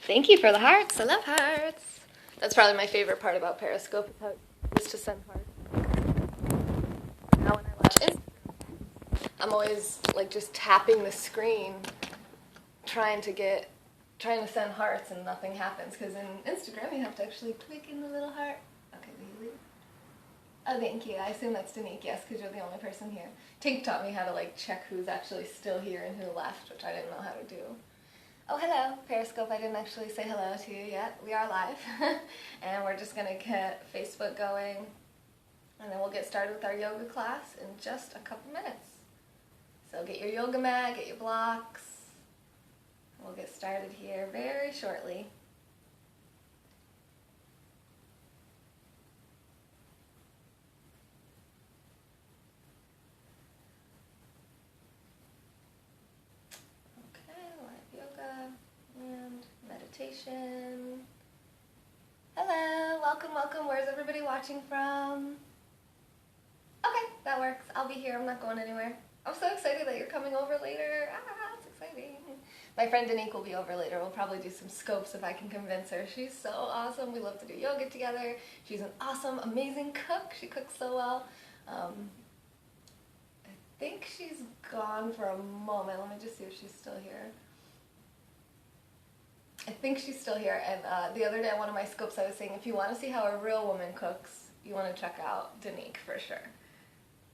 Thank you for the hearts. I love hearts. That's probably my favorite part about Periscope, is to send hearts. Now when I watch Instagram, I'm always like just tapping the screen, trying to send hearts, and nothing happens. Because in Instagram you have to actually click in the little heart. Okay, will you leave? Oh, thank you. I assume that's Danique, yes, because you're the only person here. Tink taught me how to like check who's actually still here and who left, which I didn't know how to do. Oh, hello, Periscope. I didn't actually say hello to you yet. We are live. And we're just going to get Facebook going. And then we'll get started with our yoga class in just a couple minutes. So get your yoga mat, get your blocks. We'll get started here very shortly. And meditation. Hello, welcome, welcome. Where's everybody watching from? Okay, that works. I'll be here. I'm not going anywhere. I'm so excited that you're coming over later. It's exciting. My friend Danique will be over later. We'll probably do some scopes if I can convince her. She's so awesome. We love to do yoga together. She's an awesome, amazing cook. She cooks so well. I think she's gone for a moment. Let me just see if she's still here. I think she's still here, and the other day on one of my scopes I was saying if you want to see how a real woman cooks, you want to check out Danique for sure.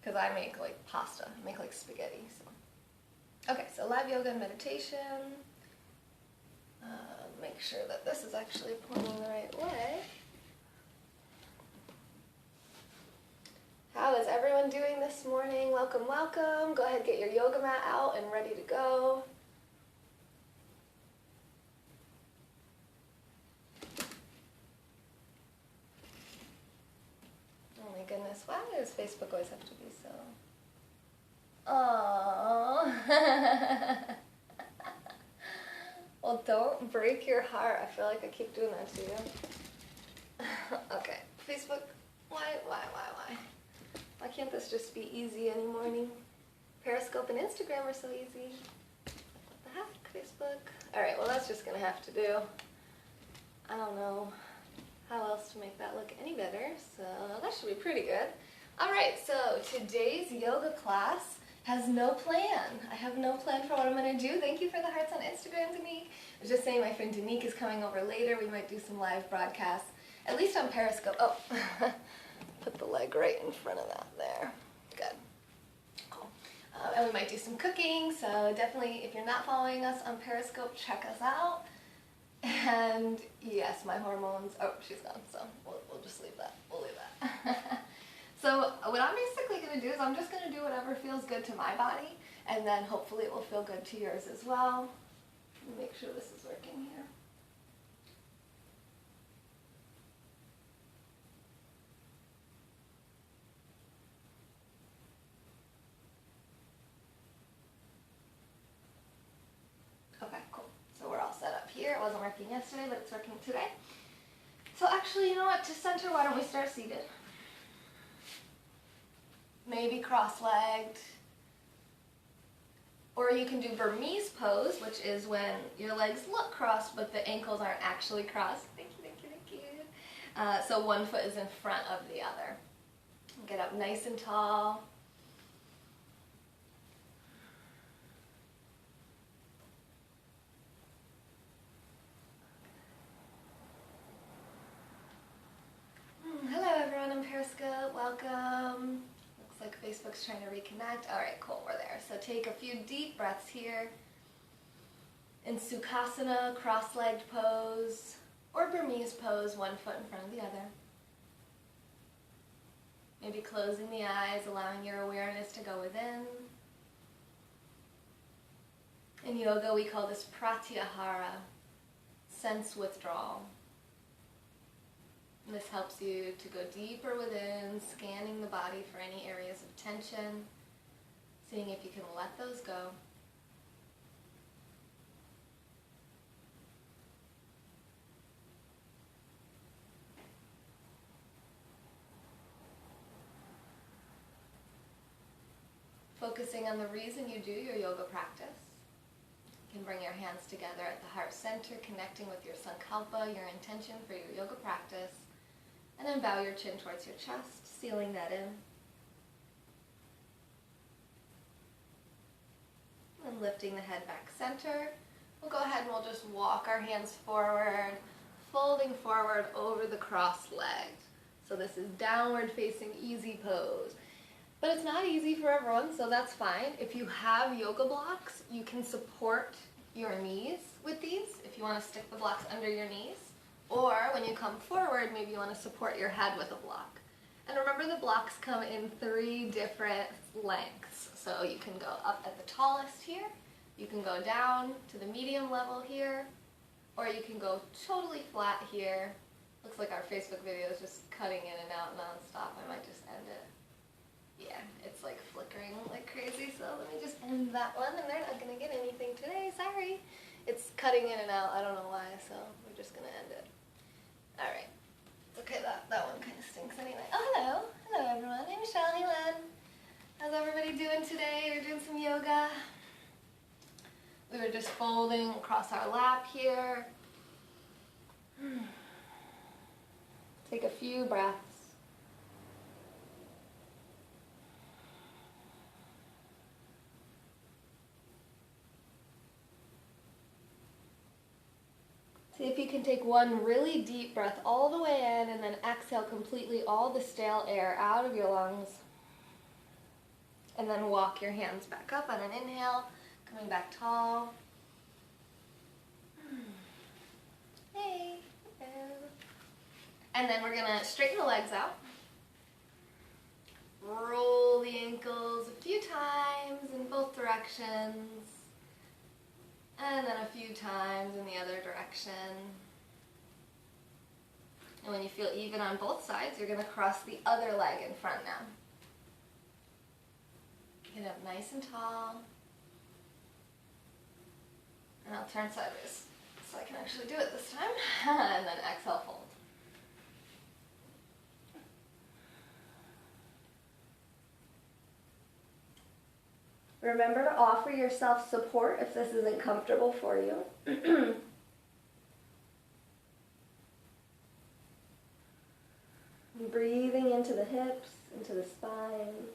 Because I make like pasta, I make like spaghetti. So. Okay, so live yoga and meditation. Make sure that this is actually pointing the right way. How is everyone doing this morning? Welcome, welcome. Go ahead, get your yoga mat out and ready to go. Goodness, why does Facebook always have to be so... Aww. Well, don't break your heart. I feel like I keep doing that to you. Okay, Facebook, why? Why can't this just be easy any morning? Periscope and Instagram are so easy. What the heck, Facebook? Alright, well that's just gonna have to do. I don't know how else to make that look any better, so that should be pretty good. Alright, so today's yoga class has no plan. I have no plan for what I'm going to do. Thank you for the hearts on Instagram, Danique. I was just saying my friend Danique is coming over later. We might do some live broadcasts, at least on Periscope. Oh, put the leg right in front of that there. Good. Cool. And we might do some cooking, so definitely if you're not following us on Periscope, check us out. And yes, my hormones, oh, she's gone, so we'll just leave that. We'll leave that. So what I'm basically going to do is I'm just going to do whatever feels good to my body, and then hopefully it will feel good to yours as well. Let me make sure this is working here. Okay, cool. So we're all set up here. It wasn't working yesterday, but it's working today. So actually, you know what? To center, why don't we start seated? Maybe cross-legged. Or you can do Burmese pose, which is when your legs look crossed, but the ankles aren't actually crossed. Thank you, thank you, thank you. So one foot is in front of the other. Get up nice and tall. Hello everyone on Periscope, welcome. Looks like Facebook's trying to reconnect. Alright, cool, we're there. So take a few deep breaths here. In Sukhasana, cross-legged pose, or Burmese pose, one foot in front of the other. Maybe closing the eyes, allowing your awareness to go within. In yoga, we call this pratyahara, sense withdrawal. This helps you to go deeper within, scanning the body for any areas of tension, seeing if you can let those go. Focusing on the reason you do your yoga practice. You can bring your hands together at the heart center, connecting with your sankalpa, your intention for your yoga practice. And then bow your chin towards your chest, sealing that in. And lifting the head back center. We'll go ahead and we'll just walk our hands forward, folding forward over the crossed legs. So this is downward facing easy pose. But it's not easy for everyone, so that's fine. If you have yoga blocks, you can support your knees with these if you want to stick the blocks under your knees. Or when you come forward, maybe you want to support your head with a block. And remember, the blocks come in 3 different lengths. So you can go up at the tallest here, you can go down to the medium level here, or you can go totally flat here. Looks like our Facebook video is just cutting in and out non-stop. I might just end it. Yeah, it's like flickering like crazy, so let me just end that one, and they're not going to get anything today, sorry. It's cutting in and out, I don't know why, so we're just going to end it. Alright. Okay, that one kind of stinks anyway. Oh, hello. Hello, everyone. Hey, Michelle. Hey, Len. How's everybody doing today? You're doing some yoga? We were just folding across our lap here. Take a few breaths. See if you can take one really deep breath all the way in and then exhale completely all the stale air out of your lungs. And then walk your hands back up on an inhale, coming back tall. Hey. And then we're going to straighten the legs out. Roll the ankles a few times in both directions. And then a few times in the other direction. And when you feel even on both sides, you're going to cross the other leg in front now. Get up nice and tall. And I'll turn sideways so I can actually do it this time. And then exhale, fold. Remember to offer yourself support if this isn't comfortable for you. Breathing into the hips, into the spine.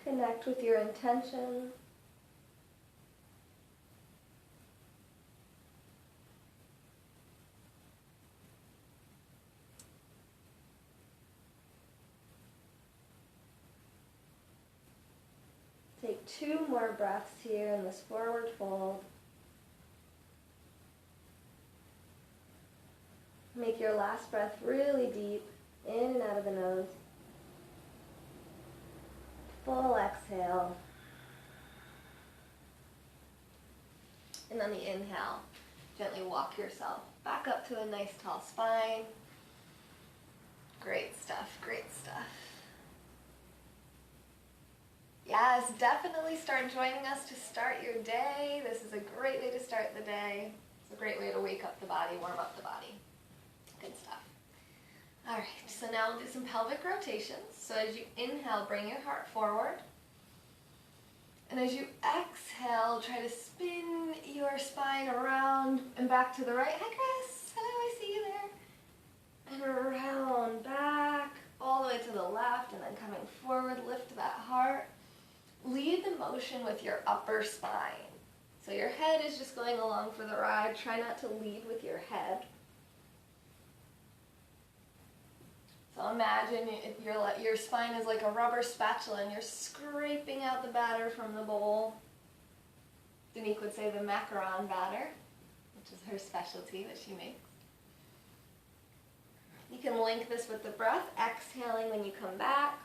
Connect with your intention. Take 2 more breaths here in this forward fold. Make your last breath really deep, in and out of the nose. Full exhale. And on the inhale, gently walk yourself back up to a nice tall spine. Great stuff, great stuff. Yes, definitely start joining us to start your day. This is a great way to start the day. It's a great way to wake up the body, warm up the body. Good stuff. All right, so now we'll do some pelvic rotations. So as you inhale, bring your heart forward. And as you exhale, try to spin your spine around and back to the right. Hi, Chris. Hello, I see you there. And around, back, all the way to the left, and then coming forward, lift that heart. Lead the motion with your upper spine. So your head is just going along for the ride. Try not to lead with your head. So imagine if your spine is like a rubber spatula and you're scraping out the batter from the bowl. Danique would say the macaron batter, which is her specialty that she makes. You can link this with the breath, exhaling when you come back,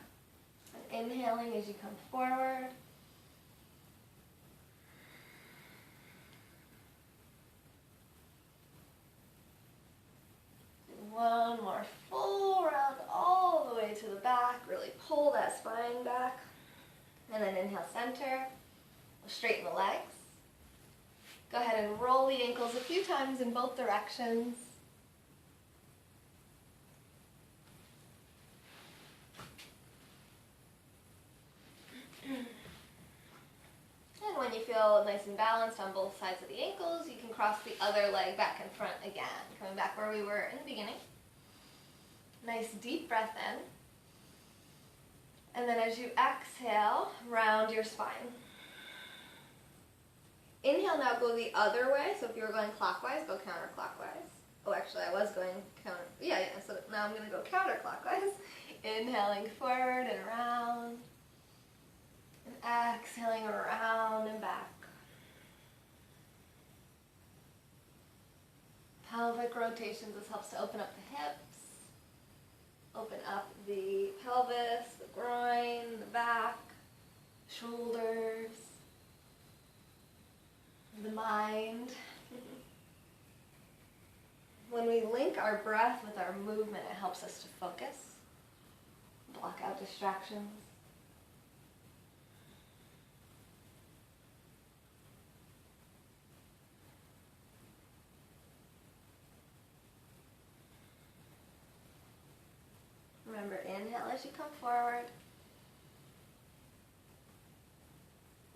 and inhaling as you come forward. One more full round all the way to the back. Really pull that spine back. And then inhale, center. Straighten the legs. Go ahead and roll the ankles a few times in both directions. And when you feel nice and balanced on both sides of the ankles, you can cross the other leg back and front again, coming back where we were in the beginning. Nice deep breath in. And then as you exhale, round your spine. Inhale, now go the other way. So if you were going clockwise, go counterclockwise. Oh, actually, I was going yeah, so now I'm going to go counterclockwise. Inhaling forward and around. And exhaling around and back. Pelvic rotations. This helps to open up the hips. Open up the pelvis, the groin, the back, shoulders, the mind. When we link our breath with our movement, it helps us to focus, block out distractions. Remember, inhale as you come forward,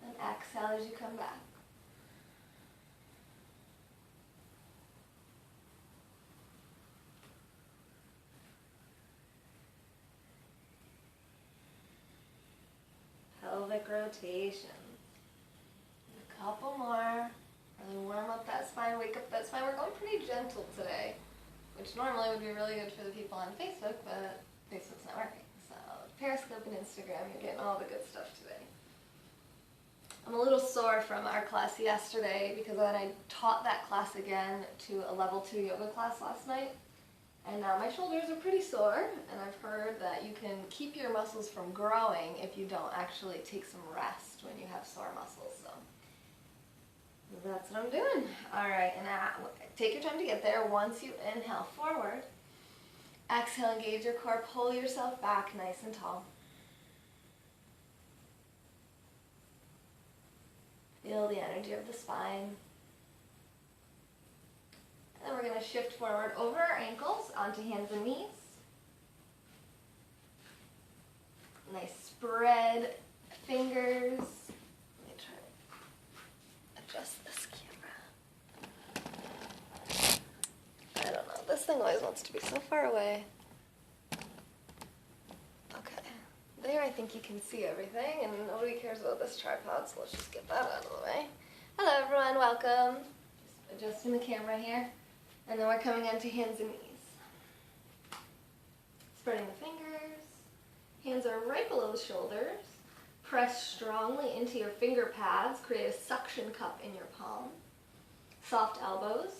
and exhale as you come back. Pelvic rotation. A couple more. Really warm up that spine, wake up that spine. We're going pretty gentle today, which normally would be really good for the people on Facebook, but Facebook's not working. So Periscope and Instagram, you're getting all the good stuff today. I'm a little sore from our class yesterday because then I taught that class again to a level 2 yoga class last night. And now my shoulders are pretty sore, and I've heard that you can keep your muscles from growing if you don't actually take some rest when you have sore muscles. So that's what I'm doing. All right, and take your time to get there. Once you inhale forward, exhale, engage your core, pull yourself back nice and tall. Feel the energy of the spine. And then we're going to shift forward over our ankles onto hands and knees. Nice spread fingers. Let me try to adjust this camera. I don't know. This thing always wants to be so far away. Okay. There I think you can see everything, and nobody cares about this tripod, so let's just get that out of the way. Hello everyone, welcome. Just adjusting the camera here. And then we're coming onto hands and knees. Spreading the fingers. Hands are right below the shoulders. Press strongly into your finger pads. Create a suction cup in your palm. Soft elbows.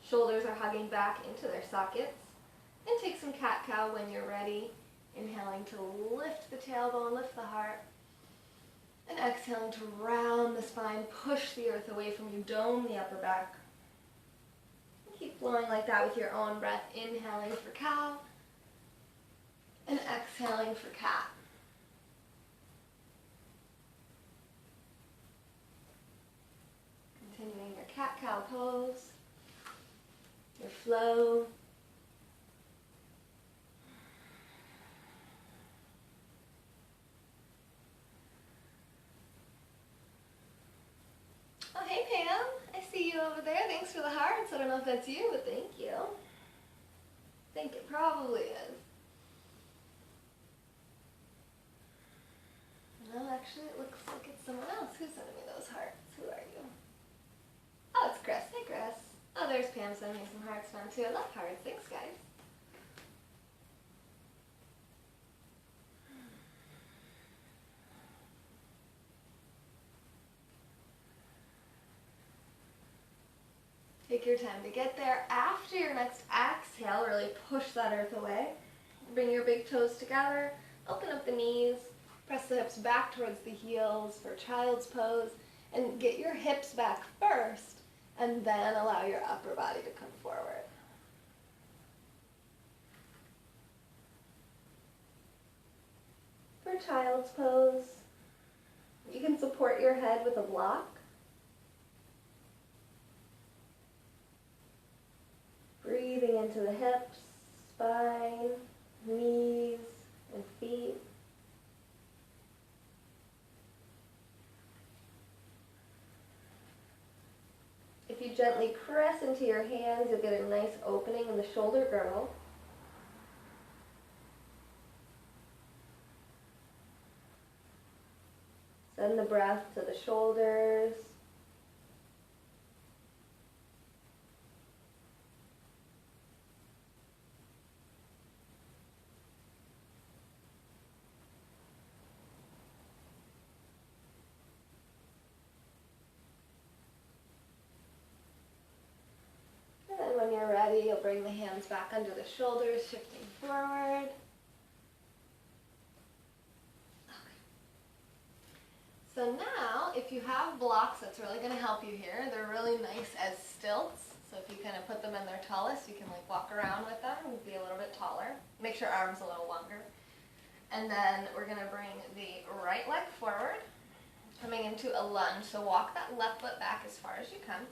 Shoulders are hugging back into their sockets. And take some cat-cow when you're ready. Inhaling to lift the tailbone, lift the heart. And exhaling to round the spine, push the earth away from you, dome the upper back. Keep flowing like that with your own breath. Inhaling for cow and exhaling for cat. Continuing your cat-cow pose, your flow. Oh, hey Pam. I see you over there. Thanks for the hearts. I don't know if that's you, but thank you. I think it probably is. No, actually it looks like it's someone else. Who's sending me those hearts? Who are you? Oh, it's Chris. Hey, Chris. Oh, there's Pam sending me some hearts down too. I love hearts. Thanks, guys. Take your time to get there. After your next exhale, really push that earth away. Bring your big toes together. Open up the knees. Press the hips back towards the heels for child's pose. And get your hips back first, and then allow your upper body to come forward. For child's pose, You can support your head with a block. Breathing into the hips, spine, knees, and feet. If you gently press into your hands, you'll get a nice opening in the shoulder girdle. Send the breath to the shoulders. And then when you're ready, you'll bring the hands back under the shoulders, shifting forward. So now, if you have blocks, that's really going to help you here. They're really nice as stilts. So if you kind of put them in their tallest, you can like walk around with them and be a little bit taller. Make your arms a little longer. And then we're going to bring the right leg forward, coming into a lunge. So walk that left foot back as far as you can.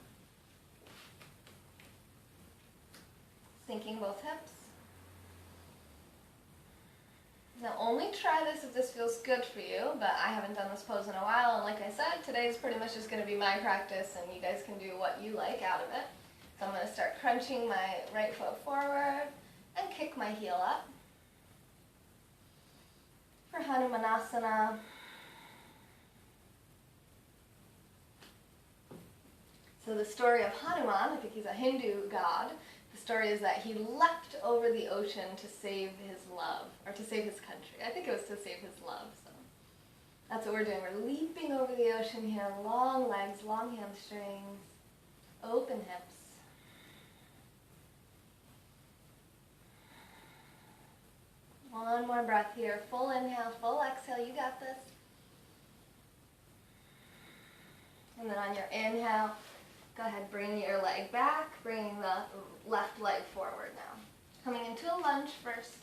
Sinking both hips. Now only try this if this feels good for you, but I haven't done this pose in a while, and like I said, today is pretty much just going to be my practice, and you guys can do what you like out of it. So I'm going to start crunching my right foot forward and kick my heel up. For Hanumanasana. So the story of Hanuman, I think he's a Hindu god. The story is that he leapt over the ocean to save his love, or to save his country. I think it was to save his love, so that's what we're doing. We're leaping over the ocean here, long legs, long hamstrings, open hips. One more breath here, full inhale, full exhale, you got this. And then on your inhale, go ahead, bring your leg back, bringing the left leg forward now. Coming into a lunge first,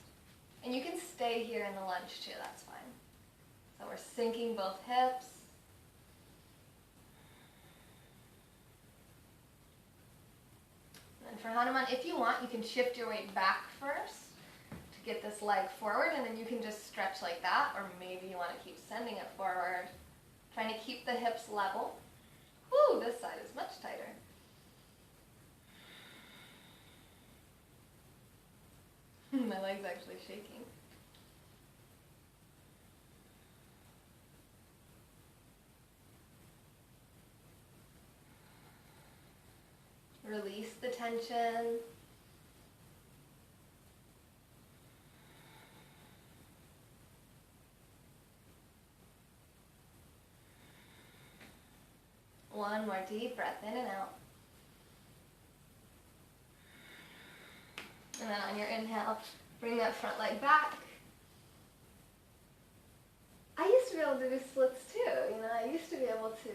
and you can stay here in the lunge too, that's fine. So we're sinking both hips. And then for Hanuman, if you want, you can shift your weight back first to get this leg forward, and then you can just stretch like that, or maybe you want to keep sending it forward, trying to keep the hips level. Woo, this side is much tighter. My leg's actually shaking. Release the tension. One more deep breath in and out. And then on your inhale, bring that front leg back. I used to be able to do splits too. I used to be able to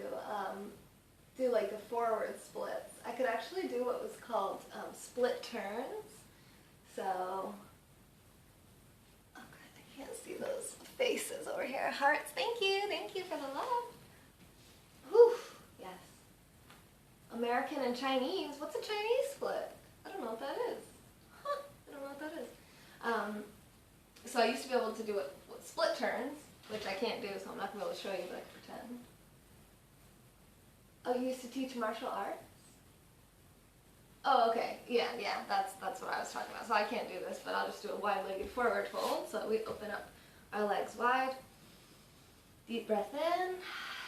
do like the forward splits. I could actually do what was called split turns. So, oh God, I can't see those faces over here. Hearts, thank you for the love. Whew, yes. American and Chinese, what's a Chinese split? I don't know what that is. I don't know what that is. So I used to be able to do it with split turns, which I can't do, so I'm not going to be able to show you, but I can pretend. Oh, you used to teach martial arts? Oh, okay. Yeah, that's what I was talking about. So I can't do this, but I'll just do a wide-legged forward fold. So we open up our legs wide. Deep breath in,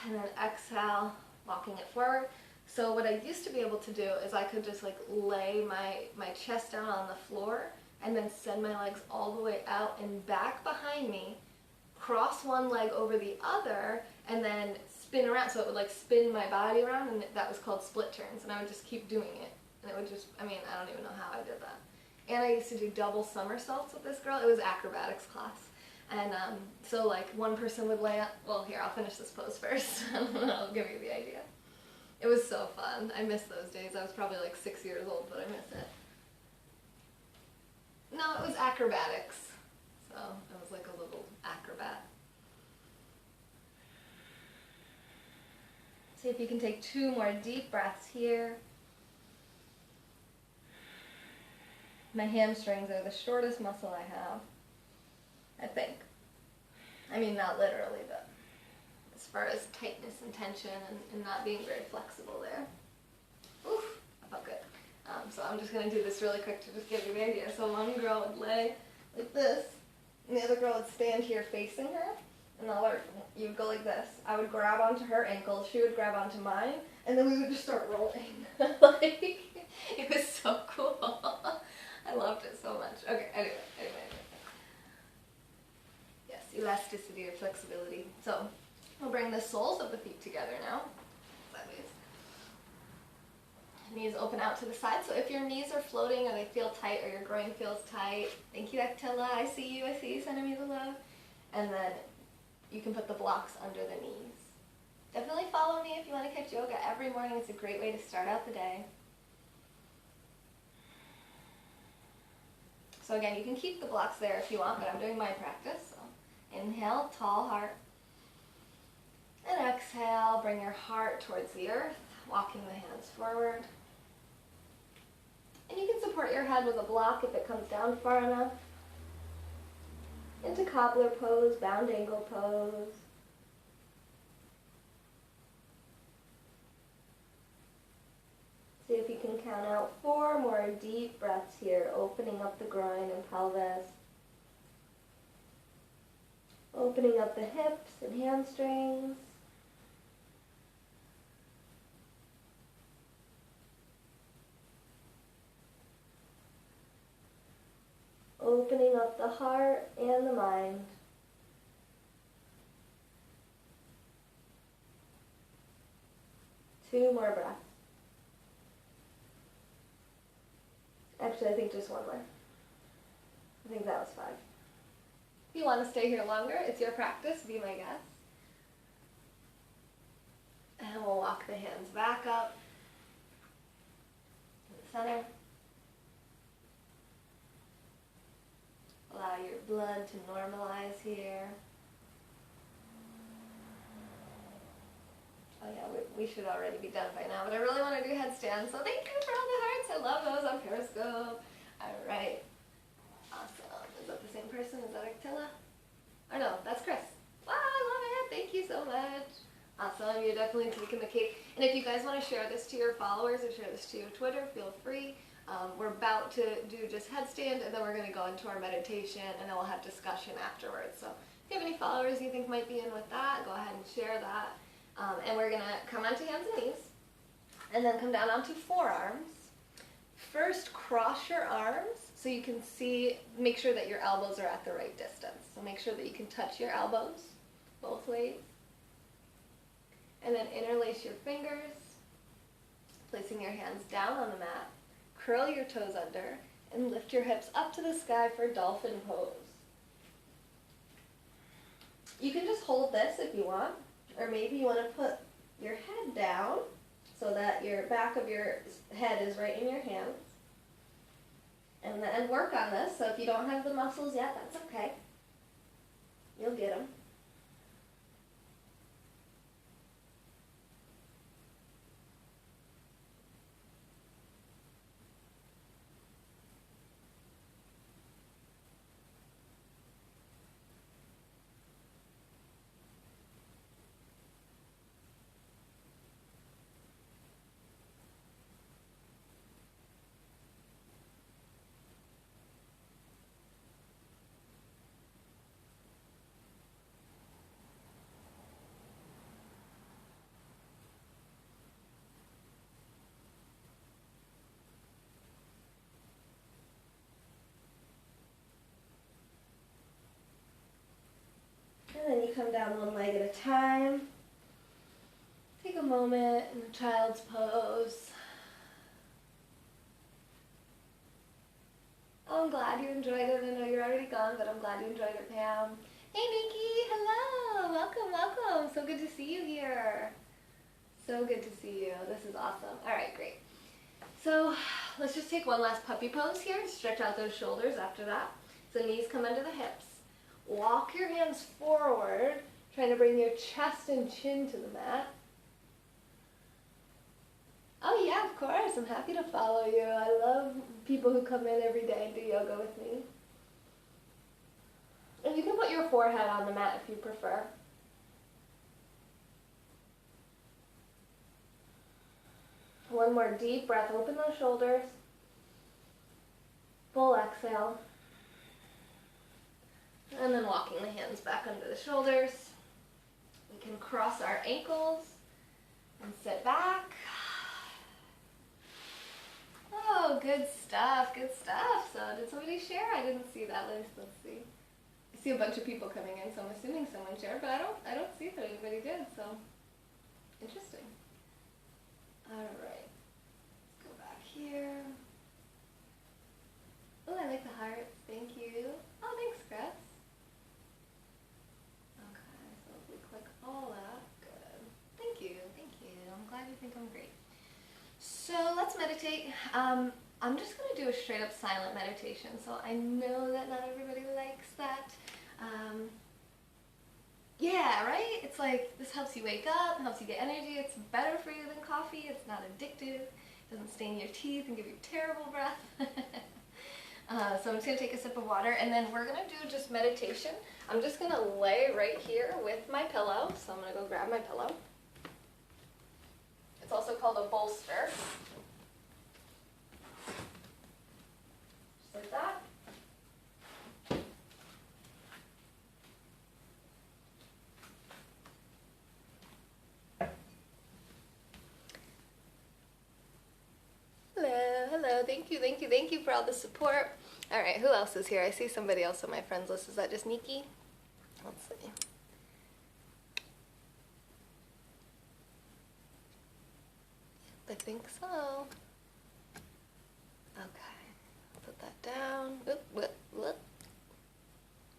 and then exhale, walking it forward. So what I used to be able to do is I could just like lay my chest down on the floor and then send my legs all the way out and back behind me, cross one leg over the other, and then spin around. So it would like spin my body around, and that was called split turns. And I would just keep doing it. And it would just, I don't even know how I did that. And I used to do double somersaults with this girl. It was acrobatics class. And so like one person would lay out, well here, I'll finish this pose first. I'll give you the idea. It was so fun. I miss those days. I was probably like 6 years old, but I miss it. No, it was acrobatics. So I was like a little acrobat. See if you can take 2 more deep breaths here. My hamstrings are the shortest muscle I have, I think. I mean, not literally, but as far as tightness and tension and not being very flexible there. Oof, that felt good. So I'm just going to do this really quick to just give you the idea. So one girl would lay like this, and the other girl would stand here facing her, and the other, you would go like this. I would grab onto her ankle, she would grab onto mine, and then we would just start rolling. Like, it was so cool. I loved it so much. Okay, anyway. Yes, elasticity or flexibility. So we'll bring the soles of the feet together now. Sideways. Knees open out to the side. So if your knees are floating or they feel tight or your groin feels tight, thank you, Actilla. I see you, sending me the love. And then you can put the blocks under the knees. Definitely follow me if you want to catch yoga every morning. It's a great way to start out the day. So again, you can keep the blocks there if you want, but I'm doing my practice. So inhale, tall heart. And exhale, bring your heart towards the earth, walking the hands forward. And you can support your head with a block if it comes down far enough. Into cobbler pose, bound ankle pose. See if you can count out 4 more deep breaths here, opening up the groin and pelvis. Opening up the hips and hamstrings. Opening up the heart and the mind. Two more breaths. Actually, I think just one more. I think that was 5. If you want to stay here longer, it's your practice. Be my guest. And we'll walk the hands back up to the center. Allow your blood to normalize here. Oh yeah, we should already be done by now, but I really want to do headstands, so thank you for all the hearts. I love those on Periscope. All right. Awesome. Is that the same person? Is that Actilla? Oh no, that's Chris. Wow, I love it. Thank you so much. Awesome. You're definitely taking the cake. And if you guys want to share this to your followers or share this to your Twitter, feel free. We're about to do just headstand, and then we're going to go into our meditation, and then we'll have discussion afterwards. So if you have any followers you think might be in with that, go ahead and share that. And we're going to come onto hands and knees, and then come down onto forearms. First, cross your arms so you can see, make sure that your elbows are at the right distance. So make sure that you can touch your elbows both ways. And then interlace your fingers, placing your hands down on the mat. Curl your toes under, and lift your hips up to the sky for dolphin pose. You can just hold this if you want. Or maybe you want to put your head down so that your back of your head is right in your hands. And then work on this. So if you don't have the muscles yet, that's okay. You'll get them. And then you come down one leg at a time. Take a moment in the child's pose. Oh, I'm glad you enjoyed it. I know you're already gone, but I'm glad you enjoyed it, Pam. Hey, Nikki. Hello. Welcome, welcome. So good to see you here. So good to see you. This is awesome. All right, great. So let's just take one last puppy pose here. Stretch out those shoulders after that. So knees come under the hips. Walk your hands forward, trying to bring your chest and chin to the mat. Oh yeah, of course. I'm happy to follow you. I love people who come in every day and do yoga with me. And you can put your forehead on the mat if you prefer. One more deep breath. Open those shoulders. Full exhale. And then walking the hands back under the shoulders. We can cross our ankles and sit back. Oh, good stuff, good stuff. So did somebody share? I didn't see that. Let's see. I see a bunch of people coming in, so I'm assuming someone shared, but I don't see that anybody did, so interesting. All right. Let's go back here. Oh, I like the hearts. Thank you. Oh, thanks, Chris. Okay, so if we click all that, good. Thank you, thank you. I'm glad you think I'm great. So let's meditate. I'm just going to do a straight up silent meditation. So I know that not everybody likes that. Yeah, right? It's like this helps you wake up, helps you get energy. It's better for you than coffee. It's not addictive. It doesn't stain your teeth and give you terrible breath. So I'm just going to take a sip of water, and then we're going to do just meditation. I'm just going to lay right here with my pillow. So I'm going to go grab my pillow. It's also called a bolster. Just like that. Hello, hello, thank you for all the support. All right, who else is here? I see somebody else on my friends list. Is that just Nikki? Let's see. I think so. Okay, put that down. Oop, whoop, whoop.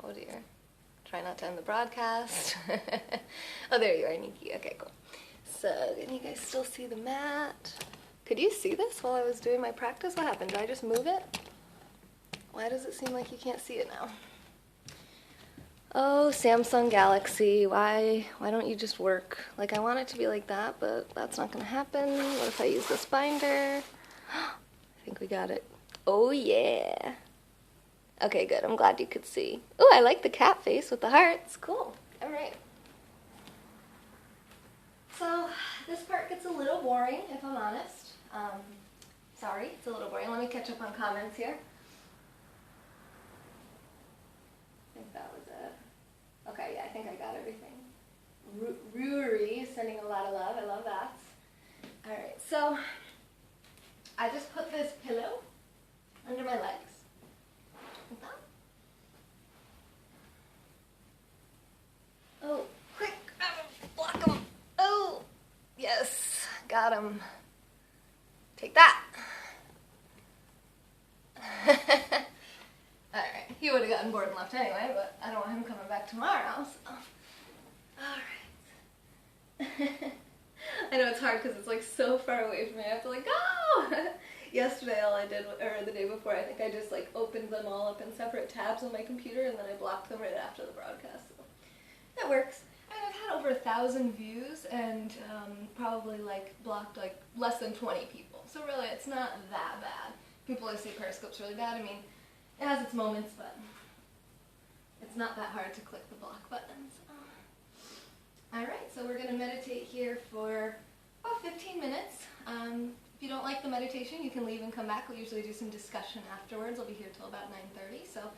Oh dear. Try not to end the broadcast. Oh, there you are, Nikki. Okay, cool. So, can you guys still see the mat? Could you see this while I was doing my practice? What happened? Did I just move it? Why does it seem like you can't see it now? Oh, Samsung Galaxy, why don't you just work? Like, I want it to be like that, but that's not going to happen. What if I use this binder? I think we got it. Oh, yeah. Okay, good. I'm glad you could see. Oh, I like the cat face with the hearts. Cool. All right. So, this part gets a little boring, if I'm honest. Sorry, it's a little boring. Let me catch up on comments here. I think that was it. Okay, yeah, I think I got everything. Ruri sending a lot of love. I love that. All right, so I just put this pillow under my legs. Like that. Oh, quick, block them. Oh, yes, got him. Take that. Alright, he would have gotten bored and left anyway, but I don't want him coming back tomorrow, so. Alright. I know it's hard because it's like so far away from me. I have to like, go! Yesterday all I did, or the day before, I think I just like opened them all up in separate tabs on my computer and then I blocked them right after the broadcast. So that works. I mean, I've had over 1,000 views and probably like blocked like less than 20 people. So really, it's not that bad. People always say Periscope's really bad. I mean, it has its moments, but it's not that hard to click the block buttons. Alright, so we're going to meditate here for about 15 minutes. If you don't like the meditation, you can leave and come back. We'll usually do some discussion afterwards. I'll be here till about 9:30. So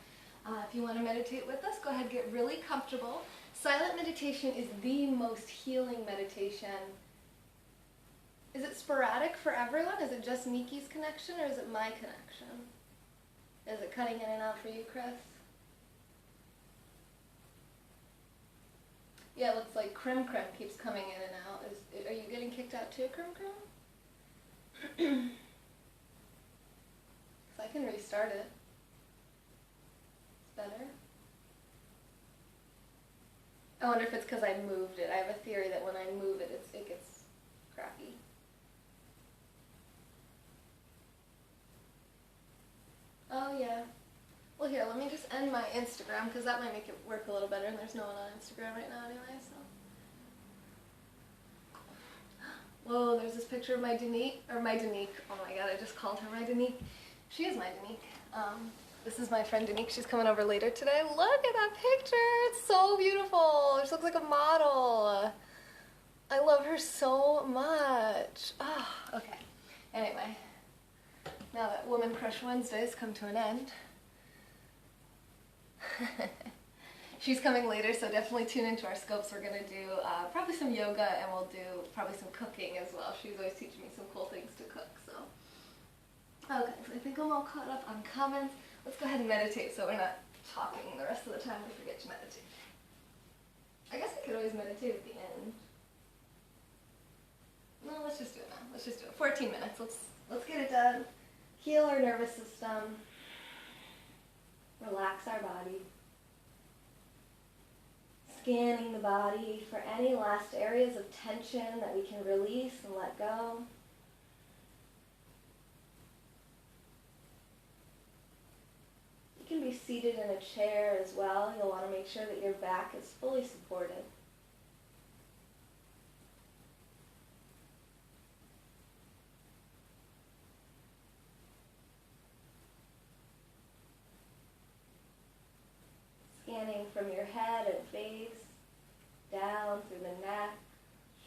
if you want to meditate with us, go ahead and get really comfortable. Silent meditation is the most healing meditation. Is it sporadic for everyone? Is it just Nikki's connection or is it my connection? Is it cutting in and out for you, Chris? Yeah, it looks like Krim Krim keeps coming in and out. Are you getting kicked out too, Krim Krim? Because I can restart it. It's better. I wonder if it's because I moved it. I have a theory that when I move it, it gets crappy. Oh, yeah. Well, here, let me just end my Instagram, because that might make it work a little better, and there's no one on Instagram right now anyway, so. Whoa, there's this picture of my Danique, or my Danique. Oh my god, I just called her my Danique. She is my Danique. This is my friend Danique. She's coming over later today. Look at that picture. It's so beautiful. She looks like a model. I love her so much. Oh, okay. Anyway, now that Woman Crush Wednesdays come to an end, she's coming later, so definitely tune into our scopes. We're going to do probably some yoga, and we'll do probably some cooking as well. She's always teaching me some cool things to cook, so. Okay, so I think I'm all caught up on comments. Let's go ahead and meditate so we're not talking the rest of the time we forget to meditate. I guess I could always meditate at the end. No, let's just do it now. Let's just do it. 14 minutes. Let's get it done. Heal our nervous system. Relax our body. Scanning the body for any last areas of tension that we can release and let go. You can be seated in a chair as well. You'll want to make sure that your back is fully supported. Scanning from your head and face, down through the neck,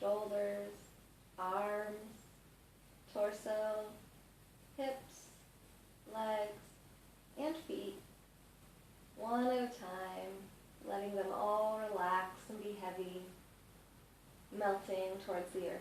shoulders, arms, torso, hips, legs, and feet, one at a time, letting them all relax and be heavy, melting towards the earth.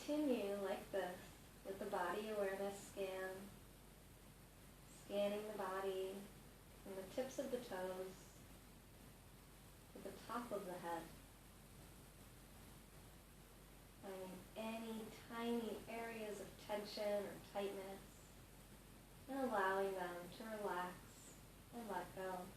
continue like this with the body awareness scan, scanning the body from the tips of the toes to the top of the head, finding any tiny areas of tension or tightness and allowing them to relax and let go.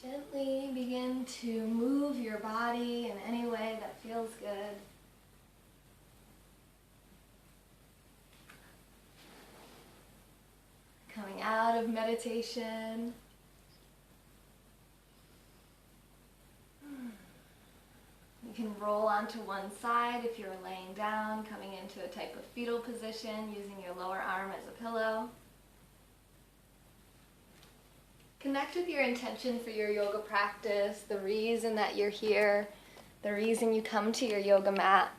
Gently begin to move your body in any way that feels good. meditation. You can roll onto one side if you're laying down, coming into a type of fetal position, using your lower arm as a pillow. Connect with your intention for your yoga practice, the reason that you're here, the reason you come to your yoga mat.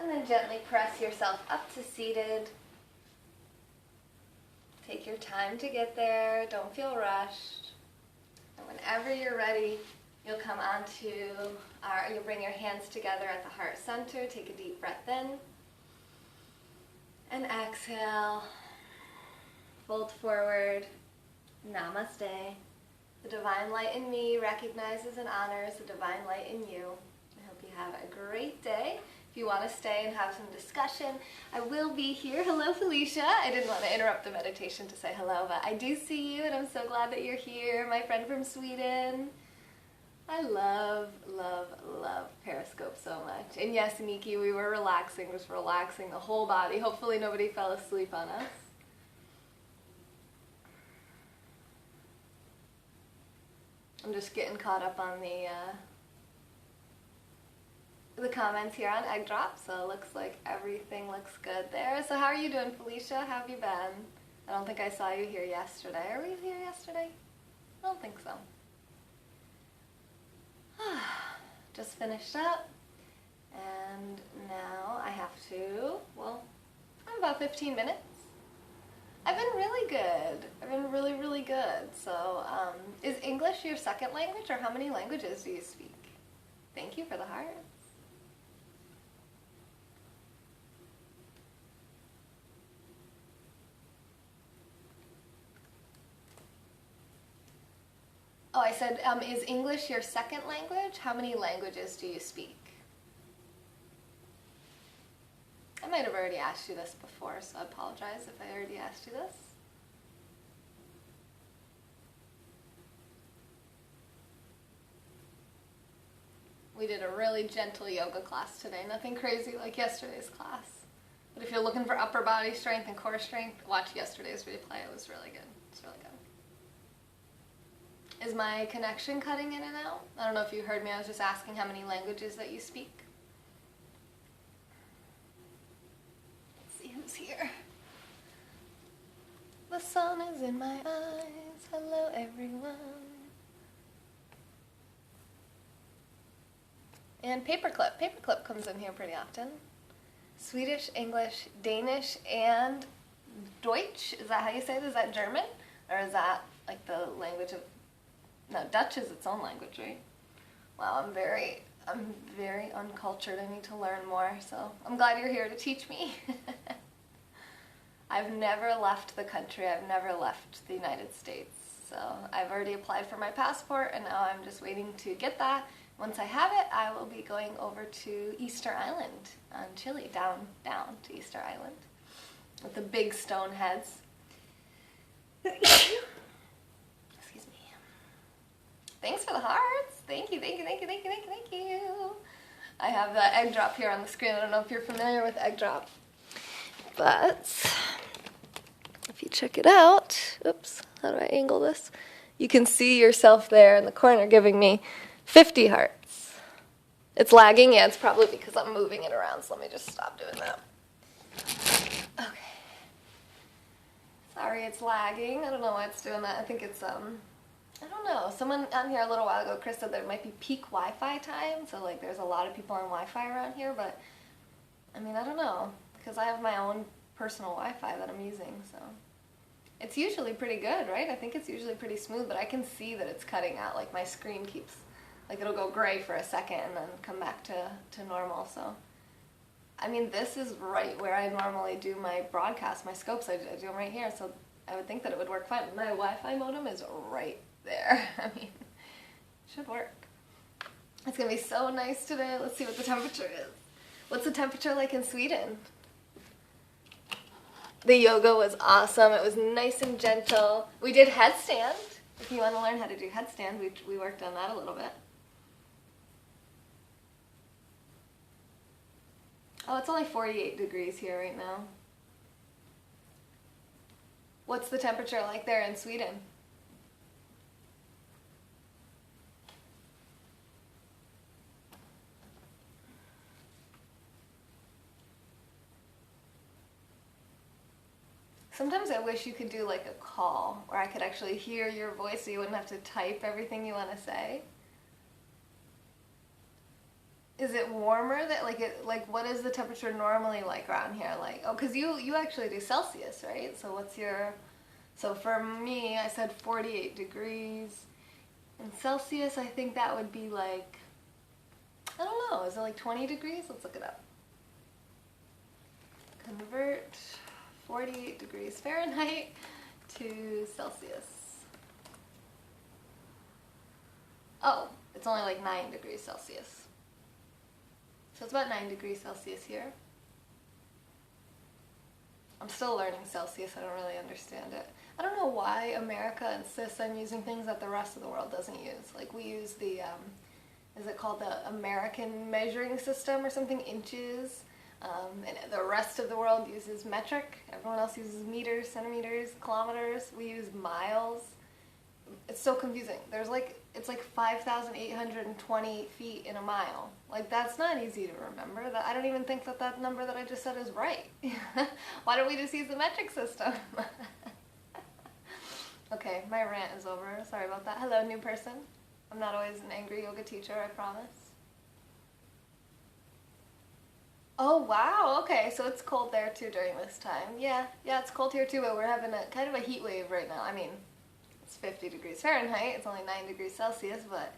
And then gently press yourself up to seated. Take your time to get there. Don't feel rushed. And whenever you're ready, you'll come onto, you'll bring your hands together at the heart center. Take a deep breath in. And exhale. Fold forward. Namaste. The divine light in me recognizes and honors the divine light in you. I hope you have a great day. If you want to stay and have some discussion, I will be here. Hello, Felicia. I didn't want to interrupt the meditation to say hello, but I do see you, and I'm so glad that you're here. My friend from Sweden. I love, love, love Periscope so much. And yes, Miki, we were relaxing, just relaxing the whole body. Hopefully nobody fell asleep on us. I'm just getting caught up on the comments here on Egg Drop, so it looks like everything looks good there. So how are you doing, Felicia? How have you been? I don't think I saw you here yesterday. Are we here yesterday? I don't think so. Just finished up, and now I have to, well, I'm about 15 minutes. I've been really good. I've been really, really good. So, is English your second language, or how many languages do you speak? Thank you for the heart. Oh, I said, is English your second language? How many languages do you speak? I might have already asked you this before, so I apologize if I already asked you this. We did a really gentle yoga class today, nothing crazy like yesterday's class. But if you're looking for upper body strength and core strength, watch yesterday's replay. It was really good. It's really good. Is my connection cutting in and out? I don't know if you heard me. I was just asking how many languages that you speak. Let's see who's here. The sun is in my eyes. Hello, everyone. And Paperclip. Paperclip comes in here pretty often. Swedish, English, Danish, and Deutsch. Is that how you say it? Is that German? Or is that like the language of... No, Dutch is its own language, right? Wow, I'm very uncultured. I need to learn more, so I'm glad you're here to teach me. I've never left the country. I've never left the United States. So I've already applied for my passport, and now I'm just waiting to get that. Once I have it, I will be going over to Easter Island on Chile, down to Easter Island with the big stone heads. Thanks for the hearts. Thank you, thank you, thank you, thank you, thank you, thank you. I have the Egg Drop here on the screen. I don't know if you're familiar with Egg Drop, but if you check it out, oops, how do I angle this? You can see yourself there in the corner giving me 50 hearts. It's lagging. Yeah, it's probably because I'm moving it around, so let me just stop doing that. Okay. Sorry, it's lagging. I don't know why it's doing that. I think it's, I don't know. Someone on here a little while ago, Chris, said there might be peak Wi-Fi time, so like there's a lot of people on Wi-Fi around here, but I mean, I don't know, because I have my own personal Wi-Fi that I'm using, so it's usually pretty good, right? I think it's usually pretty smooth, but I can see that it's cutting out. Like my screen keeps, like it'll go gray for a second and then come back to normal, so. I mean, this is right where I normally do my broadcast, my scopes, I do them right here, so I would think that it would work fine. My Wi-Fi modem is right there. I mean, it should work. It's gonna be so nice today. Let's see what the temperature is. What's the temperature like in Sweden? The yoga was awesome. It was nice and gentle. We did headstand. If you want to learn how to do headstand, we worked on that a little bit. Oh, it's only 48 degrees here right now. What's the temperature like there in Sweden? Sometimes I wish you could do like a call where I could actually hear your voice so you wouldn't have to type everything you want to say. Is it warmer that like what is the temperature normally like around here? Like, oh, because you actually do Celsius, right? So what's your, so for me, I said 48 degrees. In Celsius, I think that would be like, I don't know, is it like 20 degrees? Let's look it up. Convert 48 degrees Fahrenheit to Celsius. Oh, it's only like 9 degrees Celsius. So it's about 9 degrees Celsius here. I'm still learning Celsius, I don't really understand it. I don't know why America insists on using things that the rest of the world doesn't use. Like we use the, is it called the American measuring system or something, inches? And the rest of the world uses metric. Everyone else uses meters, centimeters, kilometers. We use miles. It's so confusing. There's like, it's like 5,820 feet in a mile. Like that's not easy to remember. I don't even think that number that I just said is right. Why don't we just use the metric system? Okay, my rant is over. Sorry about that. Hello, new person. I'm not always an angry yoga teacher, I promise. Oh wow, okay, so it's cold there too during this time. Yeah, it's cold here too, but we're having a kind of a heat wave right now. I mean, it's 50 degrees Fahrenheit, it's only 9 degrees Celsius, but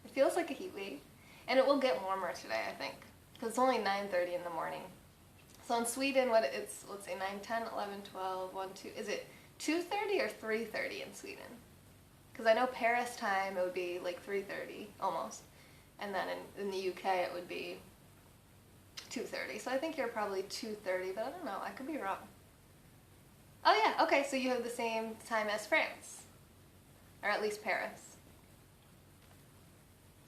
it feels like a heat wave. And it will get warmer today, I think, because it's only 9:30 in the morning. So in Sweden, let's say 9, 10, 11, 12, 1, 2, is it 2:30 or 3:30 in Sweden? Because I know Paris time, it would be like 3:30, almost. And then in the UK, it would be 2:30. So I think you're probably 2:30, but I don't know. I could be wrong. Oh yeah, okay, so you have the same time as France. Or at least Paris.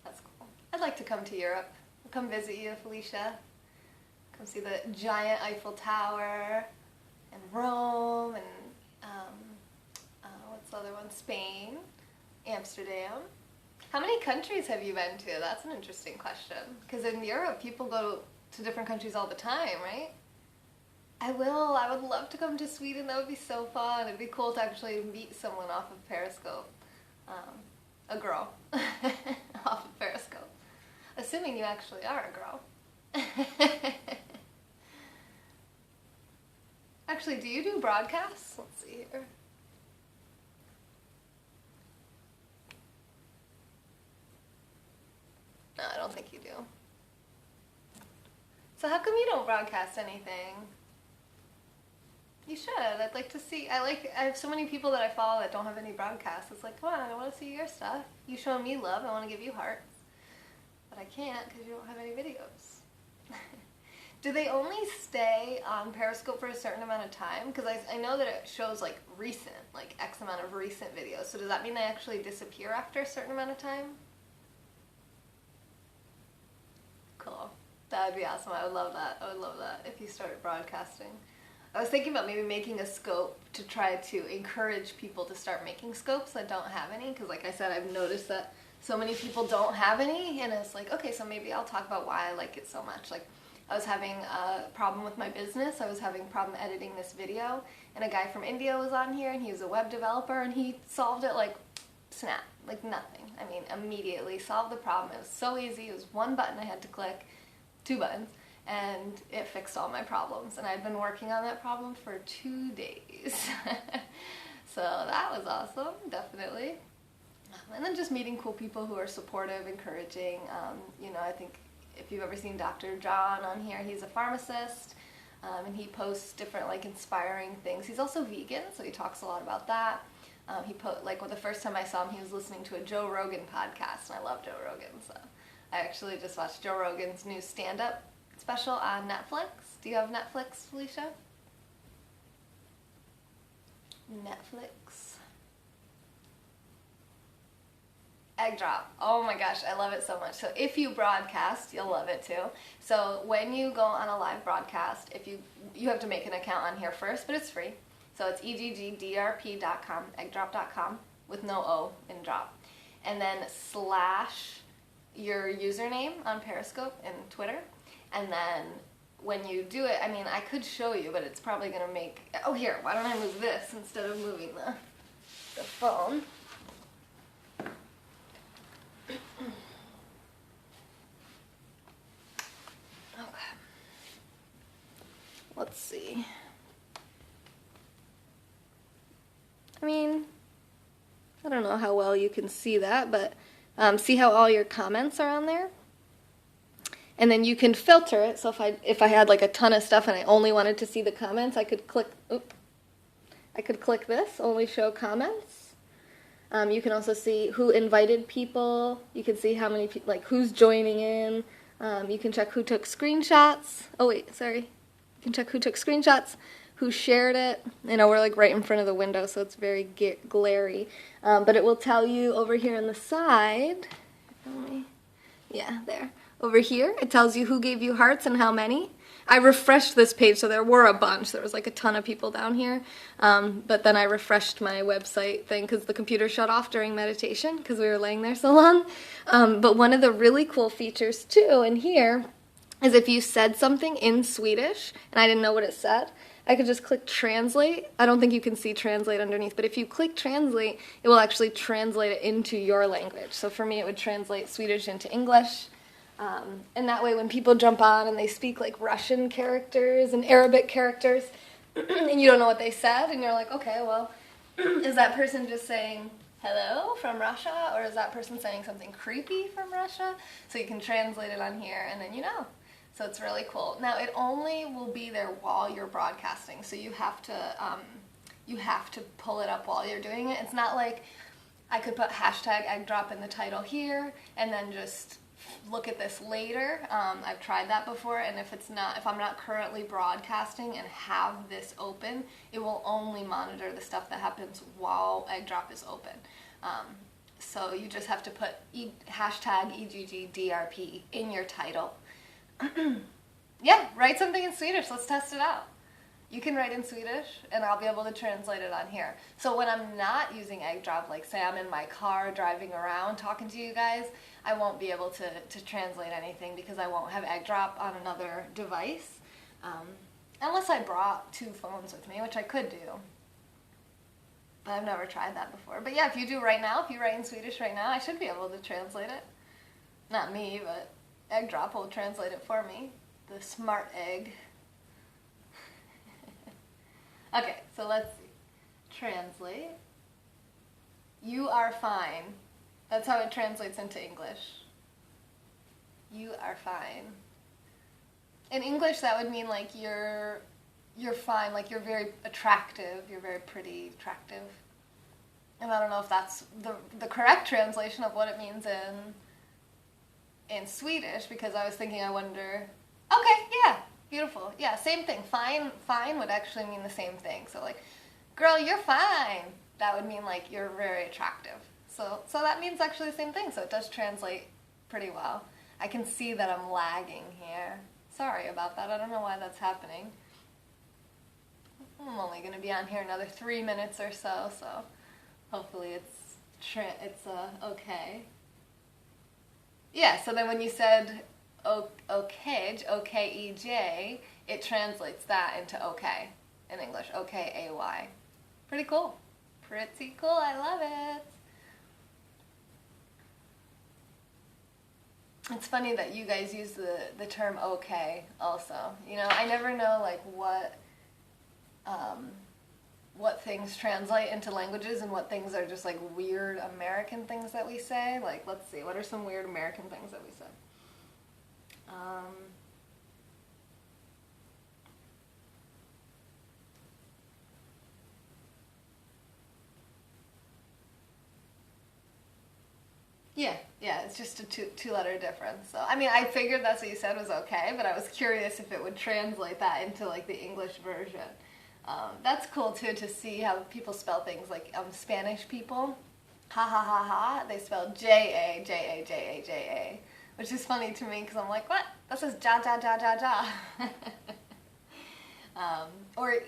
That's cool. I'd like to come to Europe. I'll come visit you, Felicia. Come see the giant Eiffel Tower, and Rome, and what's the other one? Spain, Amsterdam. How many countries have you been to? That's an interesting question. Because in Europe, people go to different countries all the time, right? I will. I would love to come to Sweden. That would be so fun. It'd be cool to actually meet someone off of Periscope. A girl. Off of Periscope. Assuming you actually are a girl. Actually, do you do broadcasts? Let's see here. No, I don't think you do. So how come you don't broadcast anything? You should. I'd like to see. I have so many people that I follow that don't have any broadcasts. It's like, come on, I want to see your stuff. You show me love. I want to give you hearts. But I can't because you don't have any videos. Do they only stay on Periscope for a certain amount of time? Because I know that it shows like recent, like X amount of recent videos. So does that mean they actually disappear after a certain amount of time? Cool. That would be awesome. I would love that. I would love that if you started broadcasting. I was thinking about maybe making a scope to try to encourage people to start making scopes that don't have any. Because like I said, I've noticed that so many people don't have any. And it's like, okay, so maybe I'll talk about why I like it so much. Like I was having a problem with my business. I was having a problem editing this video. And a guy from India was on here and he was a web developer and he solved it like snap, like nothing. I mean, immediately solved the problem. It was so easy. It was one button I had to click, 2 buttons. And it fixed all my problems. And I'd been working on that problem for 2 days. So that was awesome, definitely. And then just meeting cool people who are supportive, encouraging. You know, I think if you've ever seen Dr. John on here, he's a pharmacist. And he posts different like inspiring things. He's also vegan, so he talks a lot about that. The first time I saw him, he was listening to a Joe Rogan podcast, and I love Joe Rogan. So I actually just watched Joe Rogan's new stand-up special on Netflix. Do you have Netflix, Felicia? Netflix. Egg drop. Oh my gosh, I love it so much. So if you broadcast, you'll love it too. So when you go on a live broadcast, if you have to make an account on here first, but it's free. So it's eggdrp.com, eggdrop.com, with no O in drop. And then / your username on Periscope and Twitter. And then when you do it, I mean, I could show you, but it's probably going to make... Oh, here, why don't I move this instead of moving the phone? Okay. Let's see. I mean, I don't know how well you can see that, but see how all your comments are on there? And then you can filter it. So if I had like a ton of stuff and I only wanted to see the comments, I could click this, only show comments. You can also see who invited people. You can see how many people, like who's joining in. You can check who took screenshots. Oh wait, sorry. You can check who took screenshots, who shared it. You know, we're like right in front of the window, so it's very glary. But it will tell you over here on the side. Yeah, there. Over here, it tells you who gave you hearts and how many. I refreshed this page, so there were a bunch. There was like a ton of people down here. But then I refreshed my website thing because the computer shut off during meditation because we were laying there so long. But one of the really cool features too in here is if you said something in Swedish and I didn't know what it said, I could just click translate. I don't think you can see translate underneath, but if you click translate, it will actually translate it into your language. So for me, it would translate Swedish into English. And that way when people jump on and they speak like Russian characters and Arabic characters and you don't know what they said and you're like, okay, well, is that person just saying hello from Russia or is that person saying something creepy from Russia? So you can translate it on here and then you know. So it's really cool. Now it only will be there while you're broadcasting, so you have to pull it up while you're doing it. It's not like I could put hashtag egg drop in the title here and then just look at this later. I've tried that before, and if I'm not currently broadcasting and have this open, it will only monitor the stuff that happens while egg drop is open. So you just have to put hashtag EGGDRP in your title. Yeah, write something in Swedish. Let's test it out. You can write in Swedish, and I'll be able to translate it on here. So when I'm not using egg drop, like say I'm in my car driving around talking to you guys, I won't be able to translate anything because I won't have egg drop on another device. Unless I brought 2 phones with me, which I could do. But I've never tried that before. But yeah, if you do right now, if you write in Swedish right now, I should be able to translate it. Not me, but egg drop will translate it for me. The smart egg. Okay, so let's see. Translate. You are fine. That's how it translates into English. You are fine. In English, that would mean like you're fine, like you're very attractive, you're very pretty, attractive. And I don't know if that's the correct translation of what it means in Swedish, because I was thinking, I wonder, okay, yeah, beautiful. Yeah, same thing. Fine would actually mean the same thing. So like, girl, you're fine. That would mean like you're very attractive. So that means actually the same thing. So it does translate pretty well. I can see that I'm lagging here. Sorry about that. I don't know why that's happening. I'm only going to be on here another 3 minutes or so, so hopefully it's okay. Yeah, so then when you said okay, O-K-E-J, it translates that into okay in English, O-K-A-Y. Pretty cool. Pretty cool, I love it. It's funny that you guys use the term okay also. You know, I never know like what things translate into languages and what things are just like weird American things that we say. Like, let's see, what are some weird American things that we say? Yeah, it's just a two-letter difference. So, I mean, I figured that's what you said was okay, but I was curious if it would translate that into like the English version. That's cool too, to see how people spell things, like Spanish people. Ha ha ha ha. They spell J A J A J A J A, which is funny to me because I'm like, what? That says ja ja ja ja ja. Or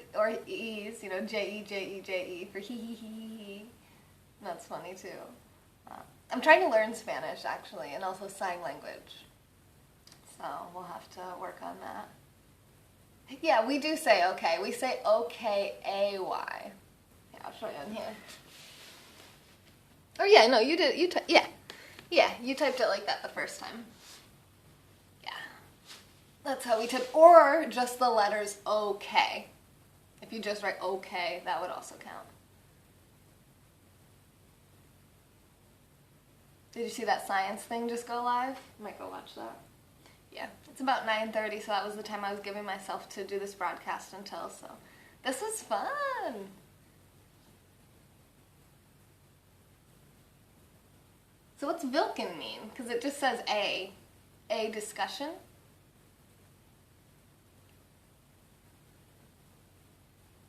E's, you know, J E J E J E for he he he he he. That's funny too. I'm trying to learn Spanish actually, and also sign language. So we'll have to work on that. Yeah, we do say okay. We say O-K-A-Y. Yeah, I'll show you on here. Oh yeah, no, you did. Yeah, you typed it like that the first time. Yeah, that's how we type. Or just the letters OK. If you just write OK, that would also count. Did you see that science thing just go live? I might go watch that. Yeah, it's about 9:30, so that was the time I was giving myself to do this broadcast until, so this was fun. So what's Vilken mean? Because it just says a discussion.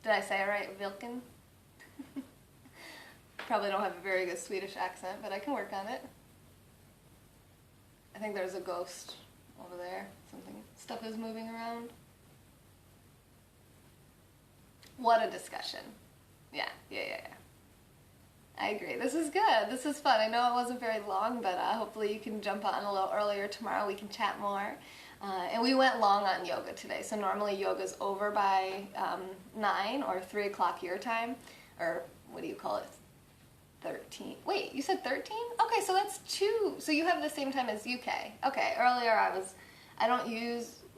Did I say it right? Vilken? Probably don't have a very good Swedish accent, but I can work on it. I think there's a ghost over there. Stuff is moving around. What a discussion. Yeah. I agree. This is good. This is fun. I know it wasn't very long, but hopefully you can jump on a little earlier tomorrow. We can chat more. And we went long on yoga today. So normally yoga's over by 9 or 3 o'clock your time. Or what do you call it? 13. Wait, you said 13? Okay, so that's 2. So you have the same time as UK. Okay, earlier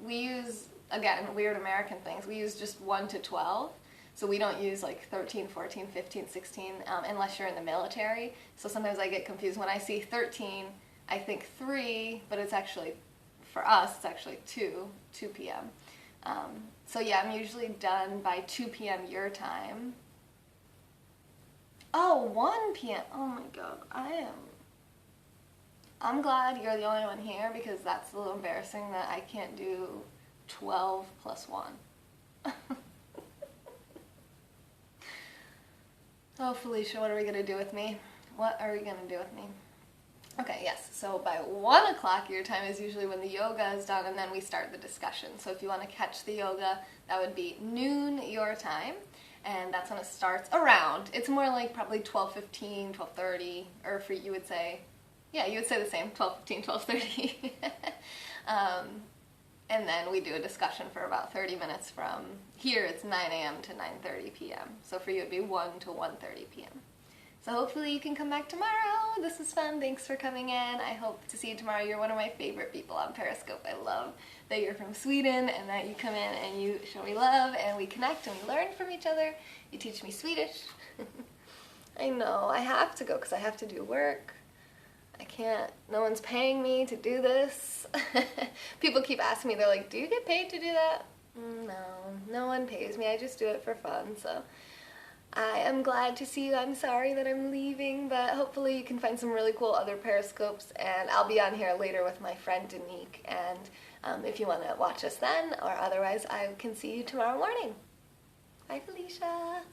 we use, again, weird American things. We use just 1 to 12. So we don't use like 13, 14, 15, 16 unless you're in the military. So sometimes I get confused. When I see 13, I think 3, but it's actually, for us, it's actually 2 p.m. So yeah, I'm usually done by 2 p.m. your time. Oh, 1 p.m. Oh my god, I'm glad you're the only one here because that's a little embarrassing that I can't do 12 plus 1. Oh, Felicia, what are we going to do with me? What are we going to do with me? Okay, yes, so by 1 o'clock your time is usually when the yoga is done, and then we start the discussion. So if you want to catch the yoga, that would be noon your time, and that's when it starts around. It's more like probably 12:15, 12:30, or for you would say, yeah, you would say the same, 12:15, 12:30. And then we do a discussion for about 30 minutes from here. It's 9 a.m. to 9:30 p.m. So for you, it'd be 1 to 1:30 p.m. So hopefully you can come back tomorrow. This was fun. Thanks for coming in. I hope to see you tomorrow. You're one of my favorite people on Periscope. I love that you're from Sweden and that you come in and you show me love and we connect and we learn from each other. You teach me Swedish. I know. I have to go because I have to do work. I can't, no one's paying me to do this. People keep asking me, they're like, do you get paid to do that? No one pays me. I just do it for fun. So I am glad to see you. I'm sorry that I'm leaving, but hopefully you can find some really cool other Periscopes, and I'll be on here later with my friend Danique, and if you want to watch us then, or otherwise I can see you tomorrow morning. Bye, Felicia.